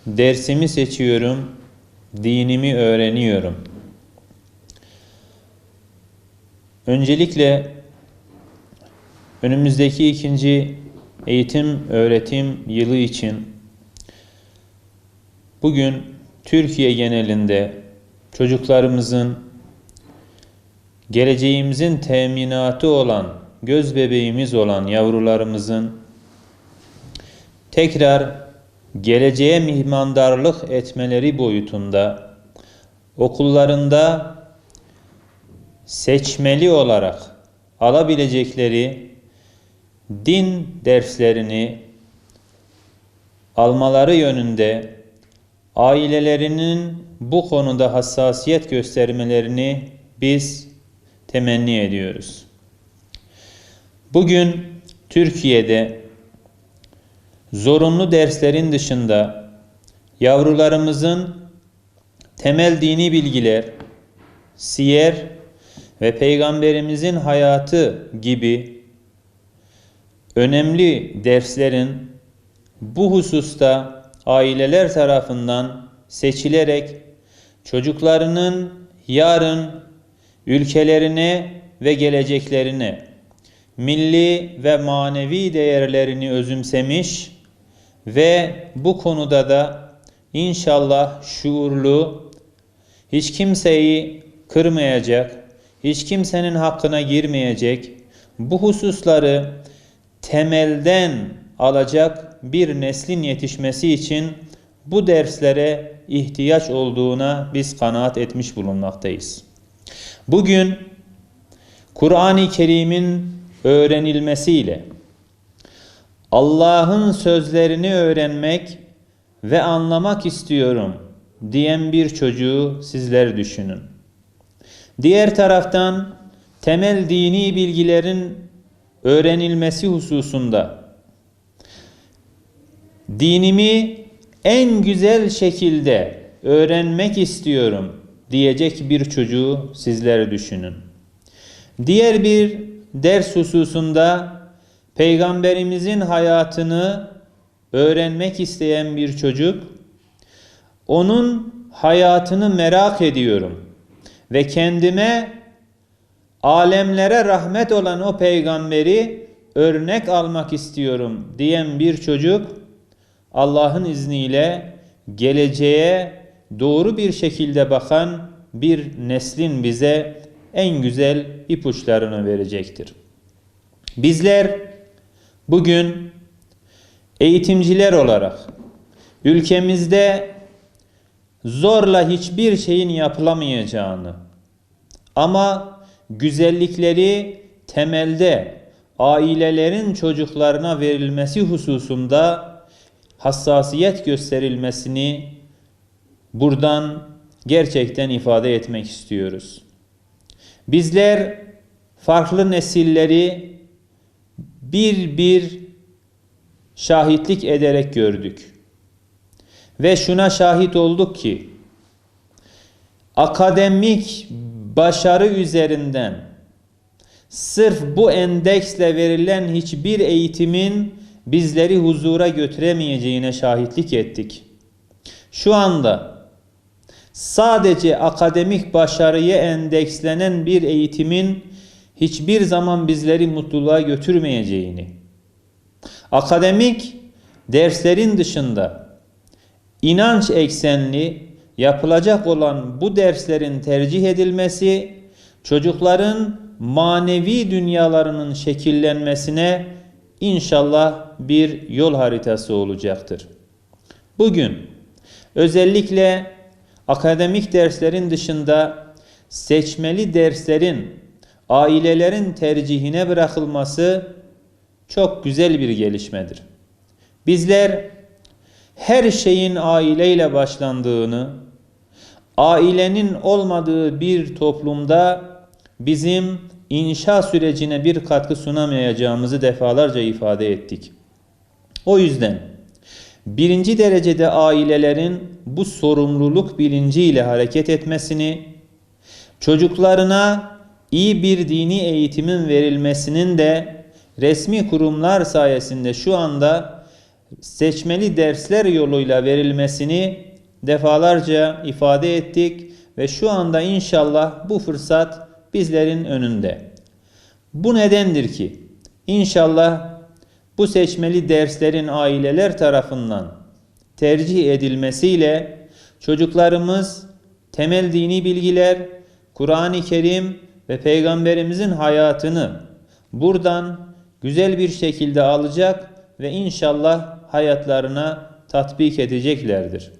Dersimi seçiyorum, dinimi öğreniyorum. Öncelikle önümüzdeki ikinci eğitim öğretim yılı için bugün Türkiye genelinde çocuklarımızın, geleceğimizin teminatı olan, göz bebeğimiz olan yavrularımızın tekrar geleceğe mihmandarlık etmeleri boyutunda okullarında seçmeli olarak alabilecekleri din derslerini almaları yönünde ailelerinin bu konuda hassasiyet göstermelerini biz temenni ediyoruz. Bugün Türkiye'de zorunlu derslerin dışında yavrularımızın temel dini bilgiler, siyer ve Peygamberimizin hayatı gibi önemli derslerin bu hususta aileler tarafından seçilerek çocuklarının yarın ülkelerine ve geleceklerine milli ve manevi değerlerini özümsemiş ve bu konuda da inşallah şuurlu, hiç kimseyi kırmayacak, hiç kimsenin hakkına girmeyecek, bu hususları temelden alacak bir neslin yetişmesi için bu derslere ihtiyaç olduğuna biz kanaat etmiş bulunmaktayız. Bugün Kur'an-ı Kerim'in öğrenilmesiyle Allah'ın sözlerini öğrenmek ve anlamak istiyorum diyen bir çocuğu sizler düşünün. Diğer taraftan temel dini bilgilerin öğrenilmesi hususunda dinimi en güzel şekilde öğrenmek istiyorum diyecek bir çocuğu sizler düşünün. Diğer bir ders hususunda Peygamberimizin hayatını öğrenmek isteyen bir çocuk, onun hayatını merak ediyorum ve kendime alemlere rahmet olan o peygamberi örnek almak istiyorum diyen bir çocuk, Allah'ın izniyle geleceğe doğru bir şekilde bakan bir neslin bize en güzel ipuçlarını verecektir. Bizler bugün eğitimciler olarak ülkemizde zorla hiçbir şeyin yapılamayacağını ama güzellikleri temelde ailelerin çocuklarına verilmesi hususunda hassasiyet gösterilmesini buradan gerçekten ifade etmek istiyoruz. Bizler farklı nesilleri bir şahitlik ederek gördük. Ve şuna şahit olduk ki akademik başarı üzerinden sırf bu endeksle verilen hiçbir eğitimin bizleri huzura götüremeyeceğine şahitlik ettik. Şu anda sadece akademik başarıya endekslenen bir eğitimin hiçbir zaman bizleri mutluluğa götürmeyeceğini, akademik derslerin dışında inanç eksenli yapılacak olan bu derslerin tercih edilmesi, çocukların manevi dünyalarının şekillenmesine İnşallah bir yol haritası olacaktır. Bugün özellikle akademik derslerin dışında seçmeli derslerin ailelerin tercihine bırakılması çok güzel bir gelişmedir. Bizler her şeyin aileyle başlandığını, ailenin olmadığı bir toplumda bizim inşa sürecine bir katkı sunamayacağımızı defalarca ifade ettik. O yüzden birinci derecede ailelerin bu sorumluluk bilinciyle hareket etmesini, çocuklarına iyi bir dini eğitimin verilmesinin de resmi kurumlar sayesinde şu anda seçmeli dersler yoluyla verilmesini defalarca ifade ettik ve şu anda inşallah bu fırsat bizlerin önünde. Bu nedendir ki inşallah bu seçmeli derslerin aileler tarafından tercih edilmesiyle çocuklarımız temel dini bilgiler, Kur'an-ı Kerim ve Peygamberimizin hayatını buradan güzel bir şekilde alacak ve inşallah hayatlarına tatbik edeceklerdir.